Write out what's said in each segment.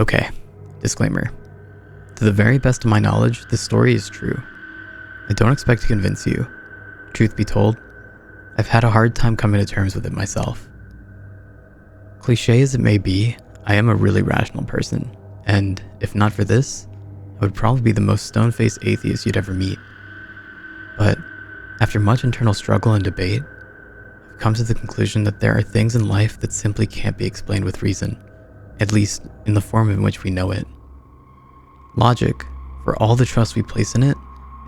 Okay, disclaimer. To the very best of my knowledge, this story is true. I don't expect to convince you. Truth be told, I've had a hard time coming to terms with it myself. Cliché as it may be, I am a really rational person, and if not for this, I would probably be the most stone-faced atheist you'd ever meet. But after much internal struggle and debate, I've come to the conclusion that there are things in life that simply can't be explained with reason, at least in the form in which we know it. Logic, for all the trust we place in it,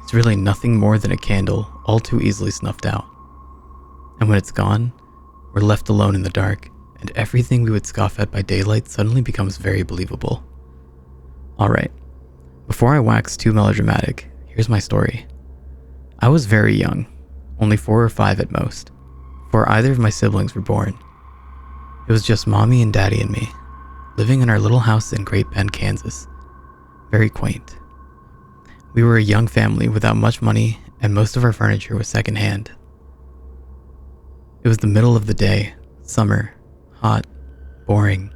is really nothing more than a candle all too easily snuffed out. And when it's gone, we're left alone in the dark, and everything we would scoff at by daylight suddenly becomes very believable. Alright, before I wax too melodramatic, here's my story. I was very young, only 4 or 5 at most, before either of my siblings were born. It was just mommy and daddy and me, living in our little house in Great Bend, Kansas. Very quaint. We were a young family without much money, and most of our furniture was secondhand. It was the middle of the day, summer, hot, boring.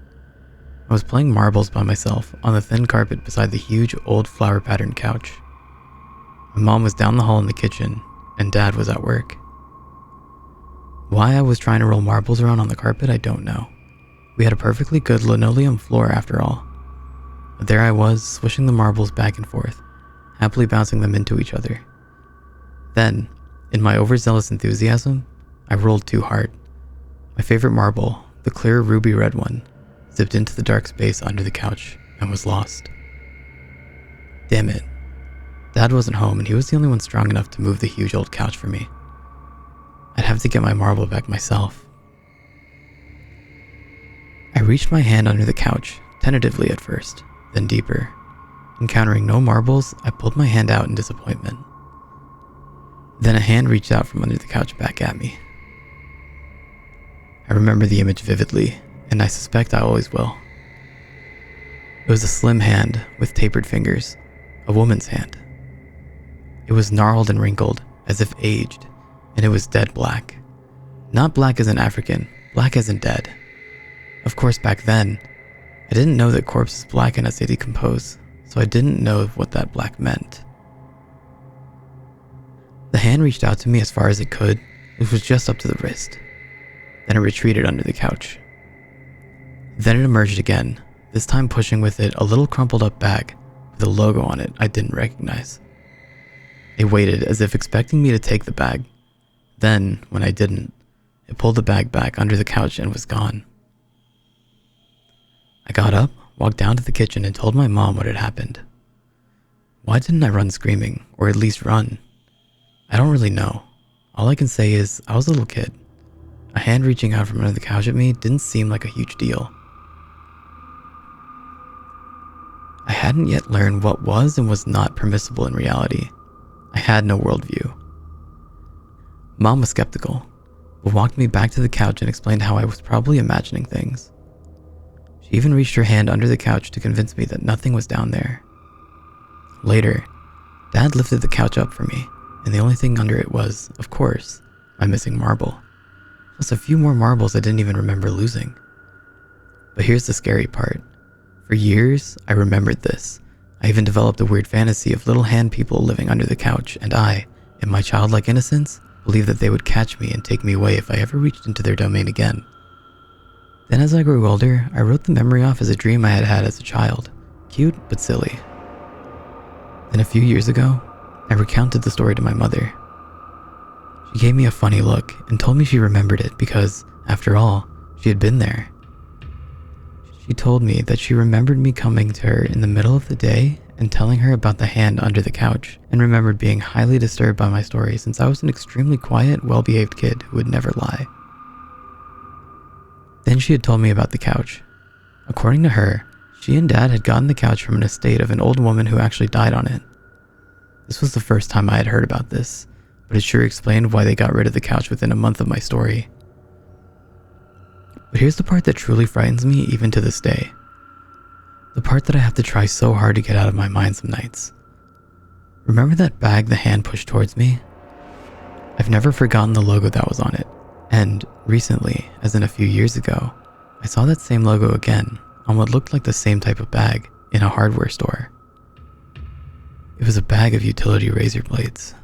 I was playing marbles by myself on the thin carpet beside the huge old flower-patterned couch. My mom was down the hall in the kitchen, and dad was at work. Why I was trying to roll marbles around on the carpet, I don't know. We had a perfectly good linoleum floor after all. But there I was, swishing the marbles back and forth, happily bouncing them into each other. Then, in my overzealous enthusiasm, I rolled too hard. My favorite marble, the clear ruby red one, zipped into the dark space under the couch and was lost. Damn it. Dad wasn't home and he was the only one strong enough to move the huge old couch for me. I'd have to get my marble back myself. I reached my hand under the couch, tentatively at first, then deeper. Encountering no marbles, I pulled my hand out in disappointment. Then a hand reached out from under the couch back at me. I remember the image vividly, and I suspect I always will. It was a slim hand with tapered fingers, a woman's hand. It was gnarled and wrinkled, as if aged, and it was dead black. Not black as in African, black as in dead. Of course, back then, I didn't know that corpses blacken as they decompose, so I didn't know what that black meant. The hand reached out to me as far as it could, which was just up to the wrist. Then it retreated under the couch. Then it emerged again, this time pushing with it a little crumpled up bag with a logo on it I didn't recognize. It waited as if expecting me to take the bag. Then, when I didn't, it pulled the bag back under the couch and was gone. I got up, walked down to the kitchen and told my mom what had happened. Why didn't I run screaming, or at least run? I don't really know. All I can say is I was a little kid. A hand reaching out from under the couch at me didn't seem like a huge deal. I hadn't yet learned what was and was not permissible in reality. I had no worldview. Mom was skeptical, but walked me back to the couch and explained how I was probably imagining things. She even reached her hand under the couch to convince me that nothing was down there. Later, Dad lifted the couch up for me, and the only thing under it was, of course, my missing marble. Plus a few more marbles I didn't even remember losing. But here's the scary part. For years, I remembered this. I even developed a weird fantasy of little hand people living under the couch, and I, in my childlike innocence, believed that they would catch me and take me away if I ever reached into their domain again. Then as I grew older, I wrote the memory off as a dream I had had as a child. Cute, but silly. Then a few years ago, I recounted the story to my mother. She gave me a funny look and told me she remembered it because, after all, she had been there. She told me that she remembered me coming to her in the middle of the day and telling her about the hand under the couch, and remembered being highly disturbed by my story since I was an extremely quiet, well-behaved kid who would never lie. Then she had told me about the couch. According to her, she and Dad had gotten the couch from an estate of an old woman who actually died on it. This was the first time I had heard about this, but it sure explained why they got rid of the couch within a month of my story. But here's the part that truly frightens me even to this day. The part that I have to try so hard to get out of my mind some nights. Remember that bag the hand pushed towards me? I've never forgotten the logo that was on it, and recently, as in a few years ago, I saw that same logo again, on what looked like the same type of bag in a hardware store. It was a bag of utility razor blades.